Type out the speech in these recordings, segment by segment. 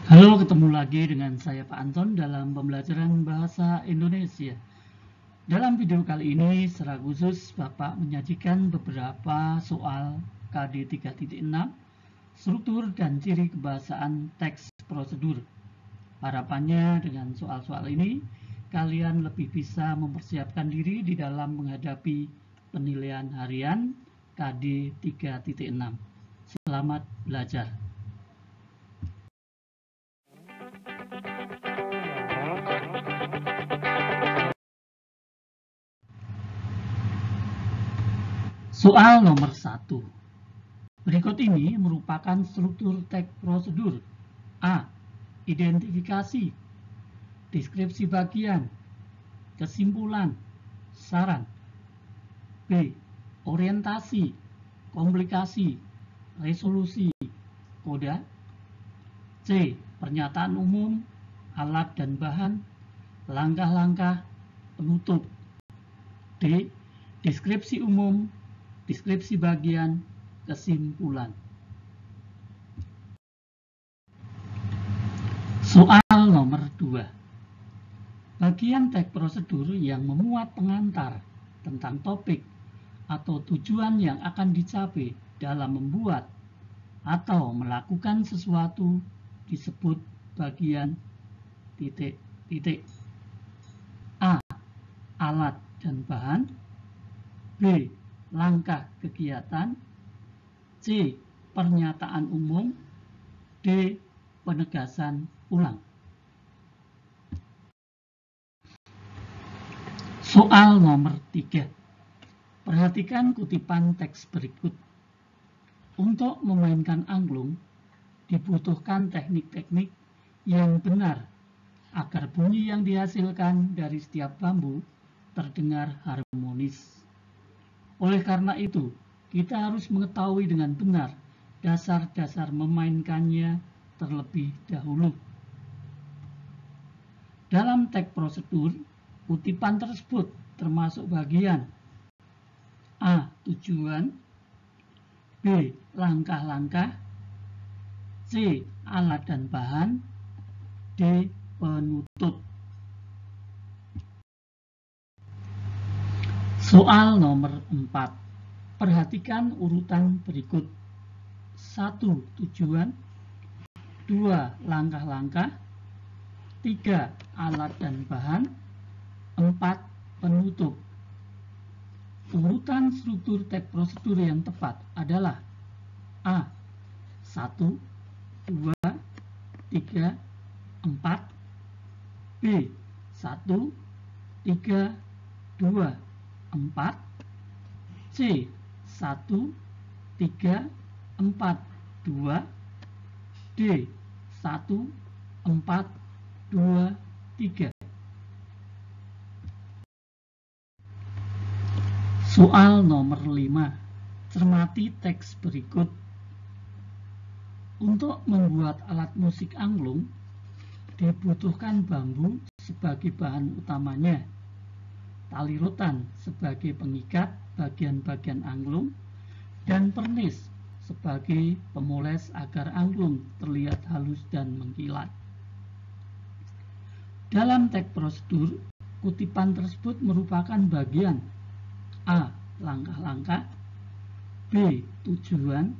Halo, ketemu lagi dengan saya Pak Anton dalam pembelajaran bahasa Indonesia. Dalam video kali ini, secara khusus Bapak menyajikan beberapa soal KD 3.6, struktur dan ciri kebahasaan teks prosedur. Harapannya dengan soal-soal ini, kalian lebih bisa mempersiapkan diri di dalam menghadapi penilaian harian KD 3.6. Selamat belajar. Soal nomor 1. Berikut ini merupakan struktur teks prosedur. A. Identifikasi, deskripsi bagian, kesimpulan, saran. B. Orientasi, komplikasi, resolusi, koda. C. Pernyataan umum, alat dan bahan, langkah-langkah, penutup. D. Deskripsi umum, deskripsi bagian, kesimpulan. Soal nomor 2. Bagian teks prosedur yang memuat pengantar tentang topik atau tujuan yang akan dicapai dalam membuat atau melakukan sesuatu disebut bagian titik-titik. A. Alat dan bahan. B. Langkah kegiatan. C. Pernyataan umum. D. Penegasan ulang. Soal nomor 3. Perhatikan kutipan teks berikut. Untuk memainkan angklung, dibutuhkan teknik-teknik yang benar agar bunyi yang dihasilkan dari setiap bambu terdengar harmonis. Oleh karena itu, kita harus mengetahui dengan benar dasar-dasar memainkannya terlebih dahulu. Dalam teks prosedur, kutipan tersebut termasuk bagian A. Tujuan, B. Langkah-langkah, C. Alat dan bahan, D. Penutup. Soal nomor 4. Perhatikan urutan berikut. 1. Tujuan, 2. Langkah-langkah, 3. Alat dan bahan, 4. Penutup. Urutan struktur teks prosedur yang tepat adalah A. 1, 2, 3, 4. B. 1, 3, 2, 4. C. 1, 3, 4, 2. D. 1, 4, 2, 3. Soal nomor 5. Cermati teks berikut. Untuk membuat alat musik angklung, dibutuhkan bambu sebagai bahan utamanya, tali rotan sebagai pengikat bagian-bagian angklung, dan pernis sebagai pemoles agar angklung terlihat halus dan mengkilat. Dalam teks prosedur, kutipan tersebut merupakan bagian A. Langkah-langkah, B. Tujuan,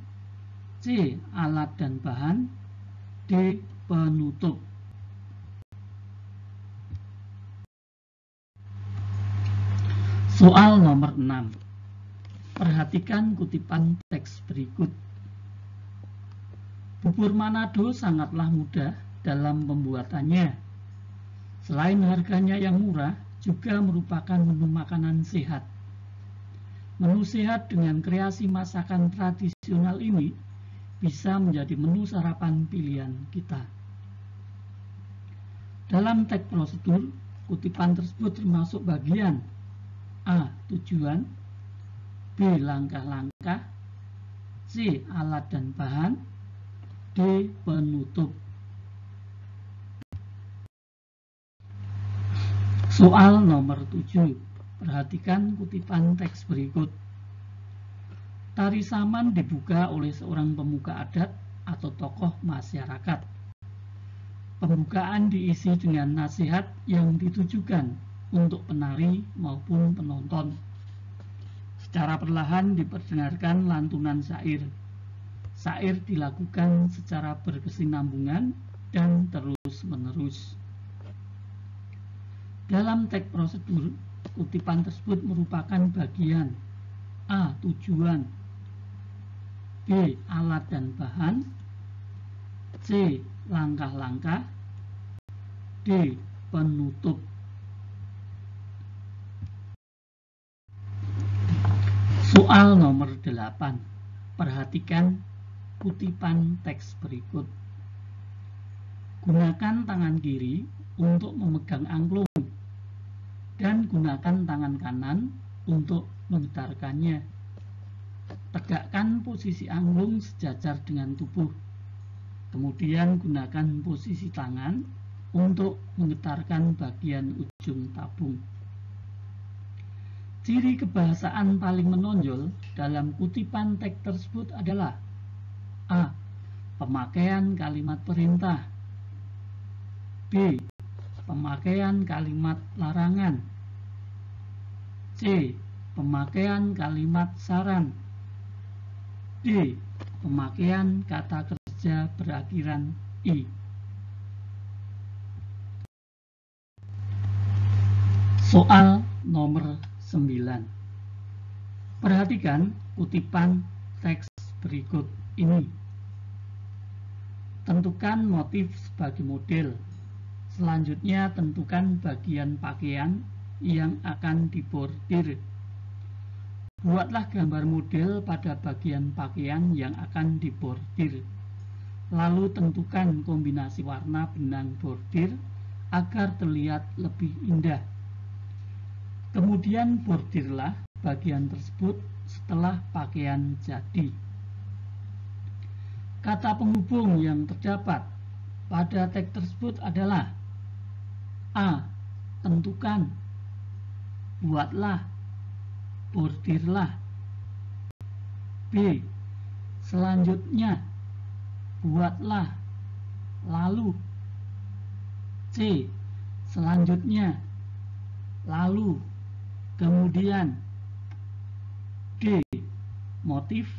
C. Alat dan bahan, D. Penutup. Soal nomor 6. Perhatikan kutipan teks berikut. Bubur Manado sangatlah mudah dalam pembuatannya. Selain harganya yang murah, juga merupakan menu makanan sehat. Menu sehat dengan kreasi masakan tradisional ini bisa menjadi menu sarapan pilihan kita. Dalam teks prosedur, kutipan tersebut termasuk bagian A. Tujuan, B. Langkah-langkah, C. Alat dan bahan, D. Penutup. Soal nomor 7. Perhatikan kutipan teks berikut. Tari Saman dibuka oleh seorang pemuka adat atau tokoh masyarakat. Pembukaan diisi dengan nasihat yang ditujukan untuk penari maupun penonton. Secara perlahan diperdengarkan lantunan syair. Syair dilakukan secara berkesinambungan dan terus-menerus. Dalam teks prosedur, kutipan tersebut merupakan bagian A. Tujuan, B. Alat dan bahan, C. Langkah-langkah, D. Penutup. Soal nomor 8. Perhatikan kutipan teks berikut. Gunakan tangan kiri untuk memegang angklung dan gunakan tangan kanan untuk memutarkannya. Tegakkan posisi angklung sejajar dengan tubuh. Kemudian gunakan posisi tangan untuk menggetarkan bagian ujung tabung. Ciri kebahasaan paling menonjol dalam kutipan teks tersebut adalah A. Pemakaian kalimat perintah, B. Pemakaian kalimat larangan, C. Pemakaian kalimat saran, D. Pemakaian kata kerja berakhiran I. Soal nomor 9. Perhatikan kutipan teks berikut ini. Tentukan motif sebagai model. Selanjutnya tentukan bagian pakaian yang akan dibordir. Buatlah gambar model pada bagian pakaian yang akan dibordir. Lalu tentukan kombinasi warna benang bordir agar terlihat lebih indah. Kemudian bordirlah bagian tersebut setelah pakaian jadi. Kata penghubung yang terdapat pada teks tersebut adalah A. Tentukan, buatlah, bordirlah, B. Selanjutnya, buatlah, lalu, C. Selanjutnya, lalu, kemudian, D. Motif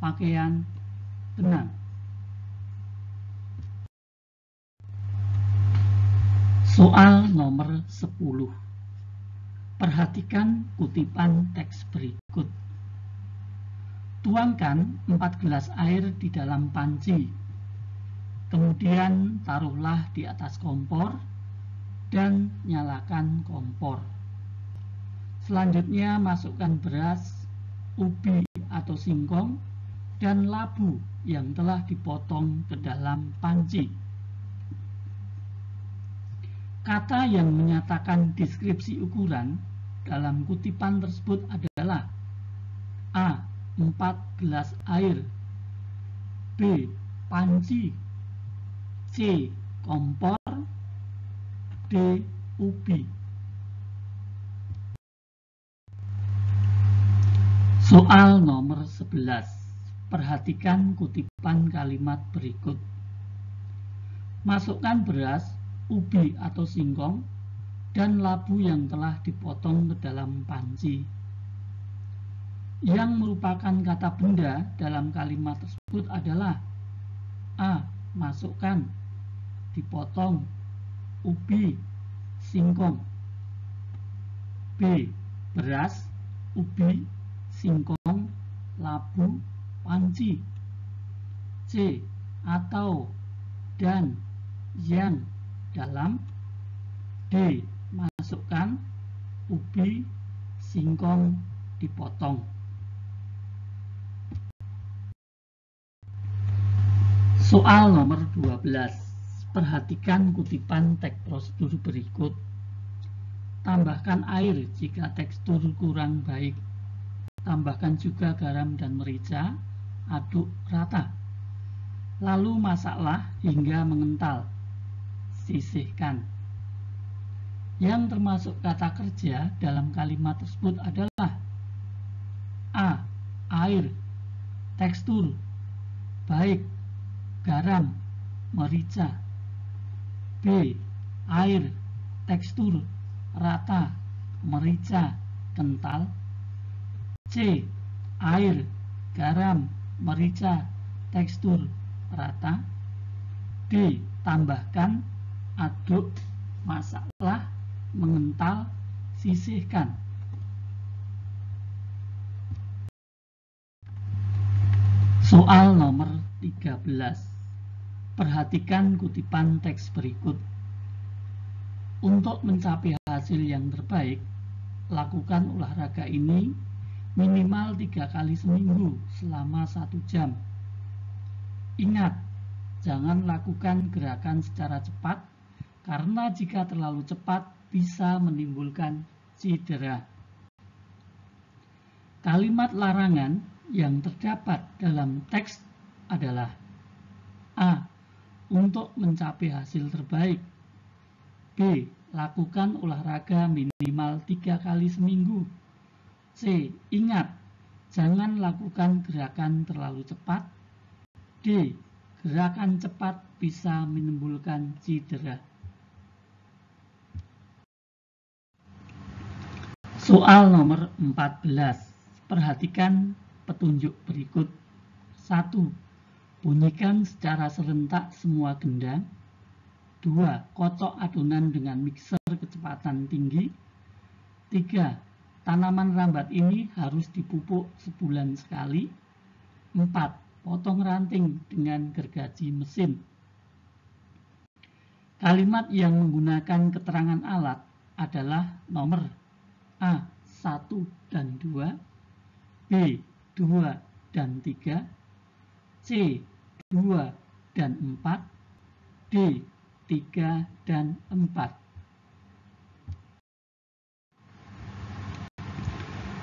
pakaian benang. Soal nomor 10. Perhatikan kutipan teks berikut. Tuangkan 4 gelas air di dalam panci. Kemudian taruhlah di atas kompor dan nyalakan kompor. Selanjutnya masukkan beras, ubi atau singkong, dan labu yang telah dipotong ke dalam panci. Kata yang menyatakan deskripsi ukuran dalam kutipan tersebut adalah A. 4 gelas air, B. Panci, C. Kompor, D. Ubi. Soal nomor 11. Perhatikan kutipan kalimat berikut. Masukkan beras, ubi atau singkong, dan labu yang telah dipotong ke dalam panci. Yang merupakan kata benda dalam kalimat tersebut adalah A. Masukkan, dipotong, ubi, singkong, B. Beras, ubi, singkong, labu, panci, C. Atau, dan, yang, dalam, D. Masukkan, ubi, singkong, dipotong. Soal nomor 12. Perhatikan kutipan teks prosedur berikut. Tambahkan air jika tekstur kurang baik. Tambahkan juga garam dan merica, aduk rata. Lalu masaklah hingga mengental. Sisihkan. Yang termasuk kata kerja dalam kalimat tersebut adalah A. Air, tekstur, baik, garam, merica, B. Air, tekstur, rata, merica, kental. C. Air, garam, merica, tekstur, rata. D. Tambahkan, aduk, masaklah, mengental, sisihkan. Soal nomor 13. Perhatikan kutipan teks berikut. Untuk mencapai hasil yang terbaik, lakukan olahraga ini minimal 3 kali seminggu selama 1 jam. Ingat, jangan lakukan gerakan secara cepat, karena jika terlalu cepat bisa menimbulkan cedera. Kalimat larangan yang terdapat dalam teks adalah: A. Untuk mencapai hasil terbaik. B. Lakukan olahraga minimal 3 kali seminggu. C. Ingat, jangan lakukan gerakan terlalu cepat. D. Gerakan cepat bisa menimbulkan cedera. Soal nomor 14. Perhatikan petunjuk berikut. 1. Bunyikan secara serentak semua gendang. 2. Kocok adonan dengan mixer kecepatan tinggi. 3. Tanaman rambat ini harus dipupuk sebulan sekali. 4. Potong ranting dengan gergaji mesin. Kalimat yang menggunakan keterangan alat adalah nomor A. 1 dan 2, B. 2 dan 3, C. 2 dan 4, D. 3 dan 4.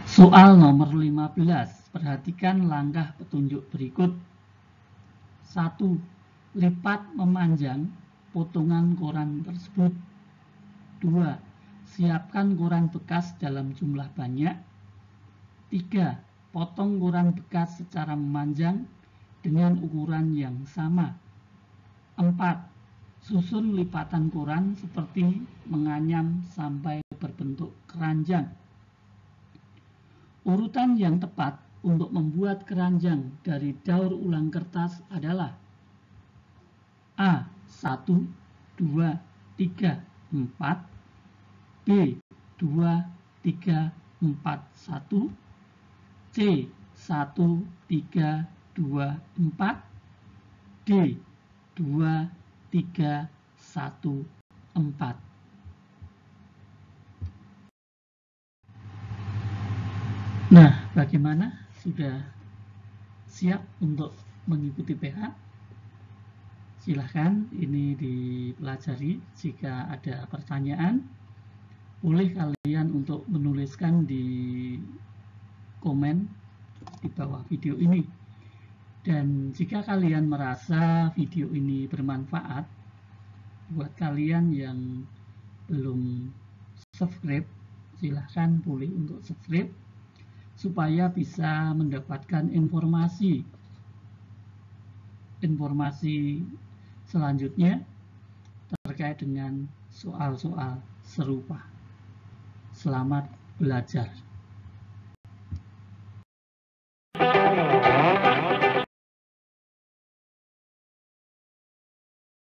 Soal nomor 15. Perhatikan langkah petunjuk berikut. 1. Lipat memanjang potongan koran tersebut. 2. Siapkan koran bekas dalam jumlah banyak. 3. Potong koran bekas secara memanjang dengan ukuran yang sama. 4. Susun lipatan koran seperti menganyam sampai berbentuk keranjang. Urutan yang tepat untuk membuat keranjang dari daur ulang kertas adalah: A. 1, 2, 3, 4, B. 2, 3, 4, 1, C. 1, 3, 2, 4, D. 2, 3, 1, 4. Nah, bagaimana? Sudah siap untuk mengikuti PH? Silahkan ini dipelajari. Jika ada pertanyaan, boleh kalian untuk menuliskan di komen di bawah video ini. Dan jika kalian merasa video ini bermanfaat buat kalian yang belum subscribe, silahkan boleh untuk subscribe supaya bisa mendapatkan informasi selanjutnya terkait dengan soal-soal serupa. Selamat belajar.